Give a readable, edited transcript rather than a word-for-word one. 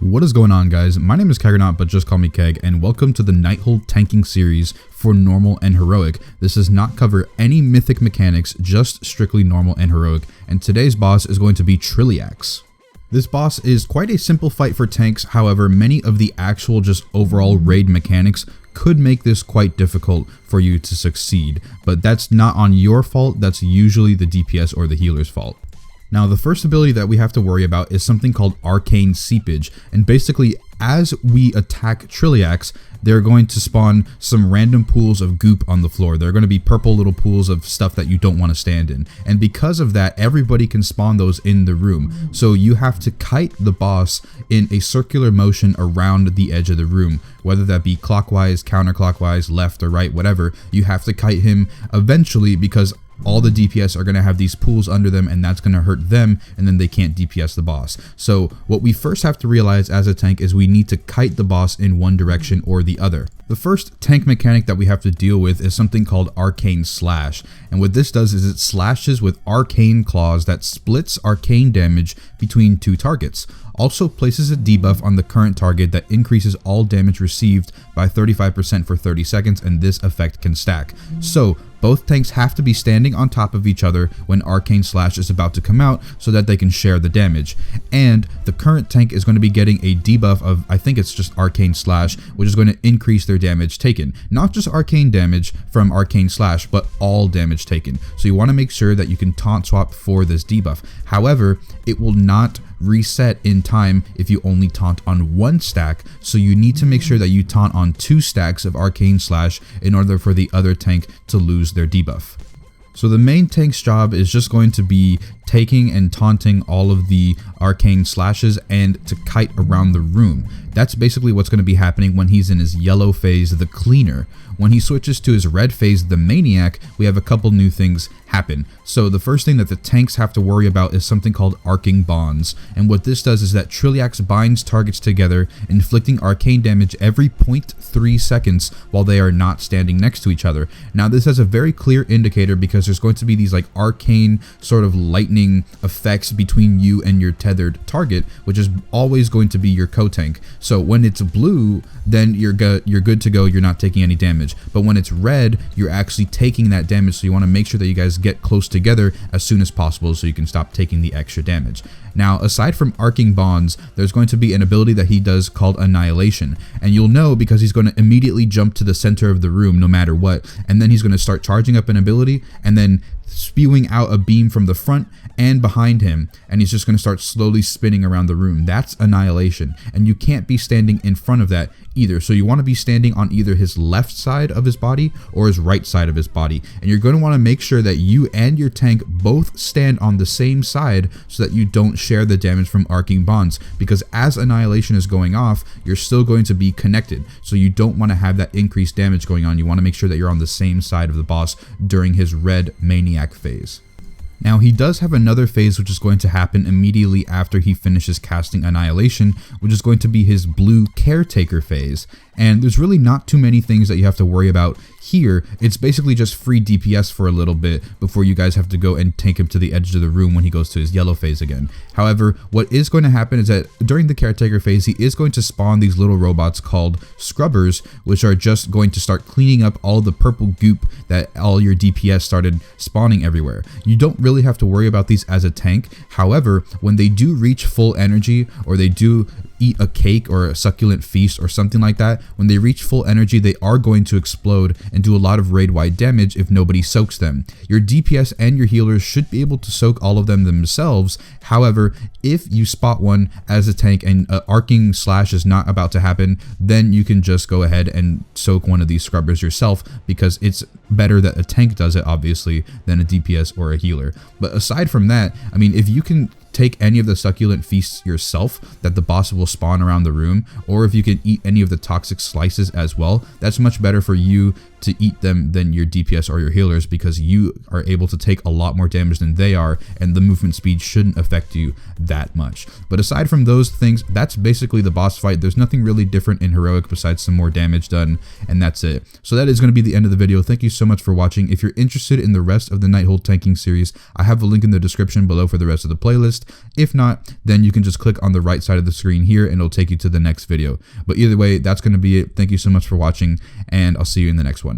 What is going on, guys? My name is Keggernaut, but just call me Keg, and welcome to the Nighthold tanking series for normal and heroic. This does not cover any mythic mechanics, just strictly normal and heroic, and today's boss is going to be Trilliax. This boss is quite a simple fight for tanks, however, many of the actual just overall raid mechanics could make this quite difficult for you to succeed, but that's not on your fault, that's usually the DPS or the healer's fault. Now, the first ability that we have to worry about is something called Arcane Seepage, and basically as we attack Trilliax, they're going to spawn some random pools of goop on the floor. They're going to be purple little pools of stuff that you don't want to stand in, and because of that, everybody can spawn those in the room. So you have to kite the boss in a circular motion around the edge of the room, whether that be clockwise, counterclockwise, left or right, whatever. You have to kite him eventually because all the DPS are going to have these pools under them, and that's going to hurt them, and then they can't DPS the boss. So what we first have to realize as a tank is we need to kite the boss in one direction or the other. The first tank mechanic that we have to deal with is something called Arcane Slash, and what this does is it slashes with arcane claws that splits arcane damage between two targets. Also places a debuff on the current target that increases all damage received by 35% for 30 seconds, and this effect can stack. So both tanks have to be standing on top of each other when Arcane Slash is about to come out so that they can share the damage. And the current tank is going to be getting a debuff of, I think it's just Arcane Slash, which is going to increase their damage taken. Not just arcane damage from Arcane Slash, but all damage taken. So you want to make sure that you can taunt swap for this debuff. However, it will not reset in time if you only taunt on one stack, so you need to make sure that you taunt on 2 stacks of Arcane Slash in order for the other tank to lose their debuff. So the main tank's job is just going to be taking and taunting all of the Arcane Slashes and to kite around the room. That's basically what's going to be happening when he's in his yellow phase, the Cleaner. When he switches to his red phase, the Maniac, we have a couple new things happen. So the first thing that the tanks have to worry about is something called Arking Bonds, and what this does is that Trilliax binds targets together, inflicting arcane damage every 0.3 seconds while they are not standing next to each other. Now this has a very clear indicator because there's going to be these like arcane sort of lightning effects between you and your tethered target, which is always going to be your co-tank. So when it's blue, then you're good to go, you're not taking any damage. But when it's red, you're actually taking that damage, so you want to make sure that you guys get close together as soon as possible so you can stop taking the extra damage. Now, aside from Arking Bonds, there's going to be an ability that he does called Annihilation, and you'll know because he's going to immediately jump to the center of the room no matter what, and then he's going to start charging up an ability and then spewing out a beam from the front and behind him, and he's just going to start slowly spinning around the room. That's Annihilation, and you can't be standing in front of that either, so you want to be standing on either his left side of his body or his right side of his body, and you're going to want to make sure that you and your tank both stand on the same side so that you don't share the damage from Arcane Bonds, because as Annihilation is going off, you're still going to be connected, so you don't want to have that increased damage going on. You want to make sure that you're on the same side of the boss during his red Maniac phase. Now, he does have another phase which is going to happen immediately after he finishes casting Annihilation, which is going to be his blue Caretaker phase. And there's really not too many things that you have to worry about here. It's basically just free DPS for a little bit before you guys have to go and take him to the edge of the room when he goes to his yellow phase again. However, what is going to happen is that during the Caretaker phase, he is going to spawn these little robots called Scrubbers, which are just going to start cleaning up all the purple goop that all your DPS started spawning everywhere. You don't really have to worry about these as a tank. However, when they do reach full energy, or they do eat a cake or a succulent feast or something like that, when they reach full energy, they are going to explode and do a lot of raid-wide damage if nobody soaks them. Your DPS and your healers should be able to soak all of them themselves. However, if you spot one as a tank and Arcing Slash is not about to happen, then you can just go ahead and soak one of these Scrubbers yourself, because it's better that a tank does it, obviously, than a DPS or a healer. But aside from that, I mean, if you can take any of the succulent feasts yourself that the boss will spawn around the room, or if you can eat any of the toxic slices as well, that's much better for you to eat them than your DPS or your healers, because you are able to take a lot more damage than they are, and the movement speed shouldn't affect you that much. But aside from those things, that's basically the boss fight. There's nothing really different in Heroic besides some more damage done, and that's it. So that is going to be the end of the video. Thank you so much for watching. If you're interested in the rest of the Nighthold tanking series, I have a link in the description below for the rest of the playlist. If not, then you can just click on the right side of the screen here and it'll take you to the next video. But either way, that's going to be it. Thank you so much for watching, and I'll see you in the next one.